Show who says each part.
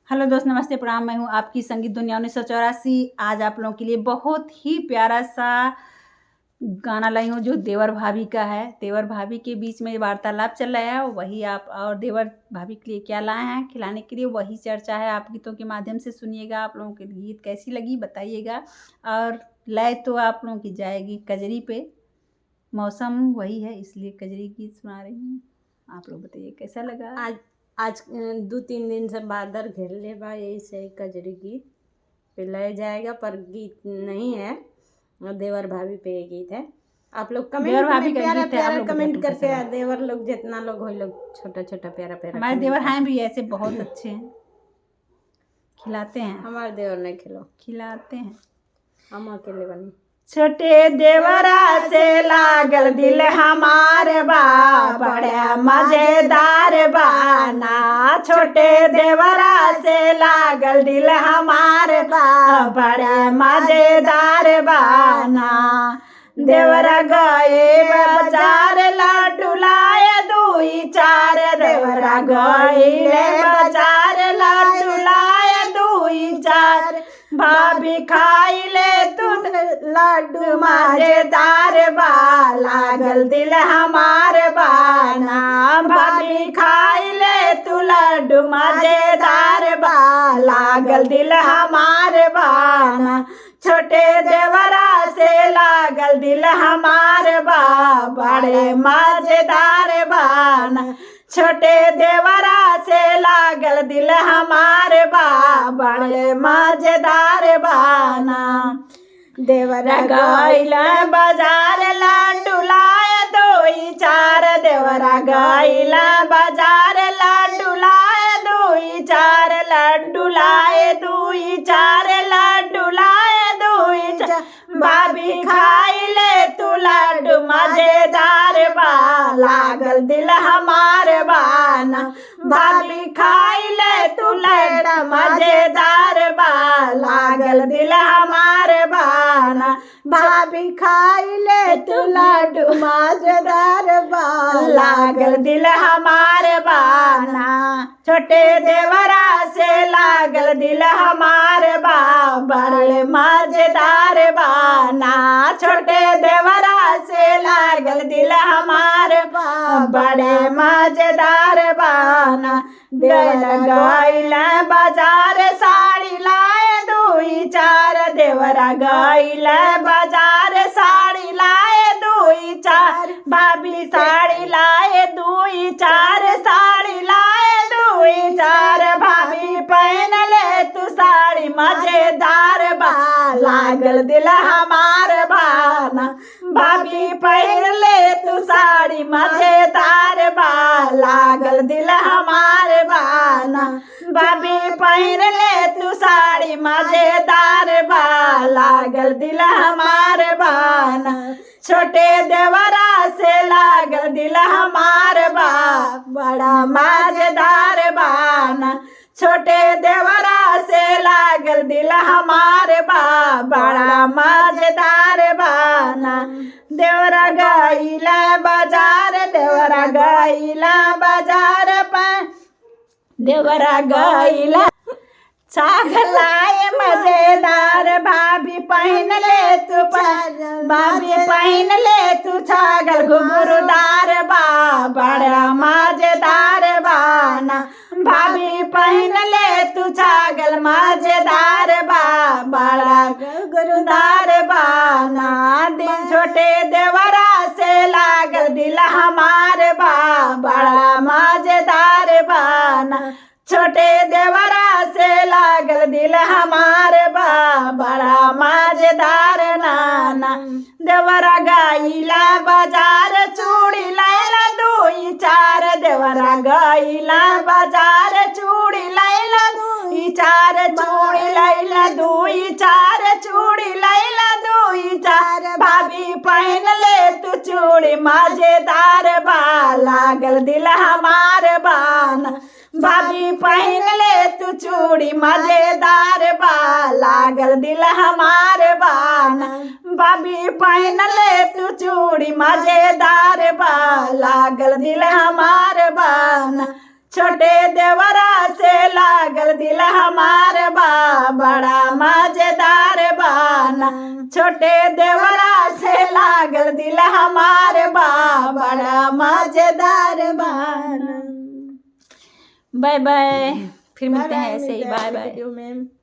Speaker 1: Hello दोस्त, नमस्ते, प्रणाम। मैं हूँ आपकी संगीत दुनिया 1984। आज आप लोगों के लिए बहुत ही प्यारा सा गाना लाई हूँ जो देवर भाभी का है। देवर भाभी के बीच में वार्तालाप चल रहा है, वही आप और देवर भाभी के लिए क्या लाए हैं खिलाने के लिए, वही चर्चा है। आप गीतों के माध्यम से सुनिएगा। आप लोगों के गीत कैसी लगी बताइएगा। और लय तो आप लोगों की जाएगी कजरी पे। मौसम वही है इसलिए कजरी गीत सुना रही हूँ। आप लोग बताइए कैसा लगा।
Speaker 2: आज 2-3 दिन से बादल घेरले बा, यही से कजरी गीत पे लय जाएगा, पर गीत नहीं है। देवर भाभी पे ये गीत है। आप लोग कमेंट में प्यारा प्यारा कमेंट करके, देवर लोग जितना लोग हो लोग छोटा छोटा प्यारा प्यारा।
Speaker 1: हमारे देवर हैं भी ऐसे बहुत अच्छे हैं, खिलाते हैं।
Speaker 2: हमारे देवर नहीं
Speaker 1: खिलाते हैं,
Speaker 2: हम अकेले बनी।
Speaker 1: छोटे देवरा से लागल दिल हमारे बा, बड़ा मजेदार बाना। छोटे देवरा से लागल दिल हमारे बा, बड़ा मजेदार बाना। देवरा गए बाजार लड्डू लाए 2-4, देवरा गए बाजार लड्डू लाए 2-4। भाभी खाई ले तू लड्डू मजेदार बा, लागल दिल हमार बाना। भाभी खाई ले तू लड्डू मजेदार बा, लागल दिल हमार बाना। छोटे देवरा से लागल दिल हमार बा, बड़े मजेदार बाना। छोटे देवरा से लागल दिल हमार बा, बड़े मजेदार बाना। देवरा गइल बाजार लड्डू लाए 2-4, देवरा गइल बाजार लड्डू लाए 2-4, लड्डू लाए 2-4, लड्डू लाए 2-4। भाभी खाई ले तू लड्डू मजेदार बा, लागल दिल हमार बाना। भाभी खाई ले तू लड्डू मजेदार बा, लागल दिल हमार बाना। भाभी खाई ले तू लड्डू मजेदार बा, लागल दिल हमार बाना। छोटे देवरा से लागल दिल हमार बा, बड़े मजेदार बाना। छोटे देवरा से लागल दिल हमार बा, बड़े मजेदार बाना। देवरा गइल बाजार साड़ी लाए 2-4, देवरा गइल बाजार साड़ी लाए 2-4। भाभी साड़ी लाए 2-4, साड़ी लाए 2-4। भाभी पहन ले तू साड़ी मजेदार बा, लागल दिल हमार बाना। भाभी पहन ले तू साड़ी मजेदार बा, लागल दिल हमार बाना। भाभी पहन ले तू साड़ी मजेदार बा, लागल दिल हमार बाना। छोटे देवरा से लागल दिल हमार बा, बड़ा मजेदार बाना। छोटे देवरा से लागल दिल हमार बा, बड़ा मजेदार बाना। देवरा गइल बाजार, देवरा गइल बाजार पर, देवरा गइल छागल लाए मजेदार। भाभी पहन ले तू भाभी पहन ले तू छागल घुंघरूदार बा, बड़ा मजेदार बाना। भाभी पहन ले तू छागल मजेदार बा, बड़ा घुंघरूदार बाना। दिन छोटे देवरा से लागल दिल हमार बा, बड़ा मजेदार बाना। छोटे देवरा से लागल दिल हमार बा, बड़ा मजेदार नाना। देवरा गइला बाजार चूड़ी लैला 2-4, देवरा गइला बाजार चूड़ी लैला 2-4, चूड़ी लैला 2-4, चूड़ी लैला 2-4। भाभी पहन ले तू चूड़ी मजेदार बा, लागल दिल हमार बाना। भाभी पहन ले तू चूड़ी मजेदार बा, लागल दिल हमार बाना। भाभी पहन ले तू चूड़ी मजेदार बा, लागल दिल हमार बाना। छोटे देवरा से लागल दिल बड़ा मजेदार बाना, छोटे देवरा से लागल दिल हमारे बा, बड़ा मजेदार बाना। बाय बाय, फिर मिलते हैं ऐसे ही, बाय बाय।
Speaker 2: वीडियो में।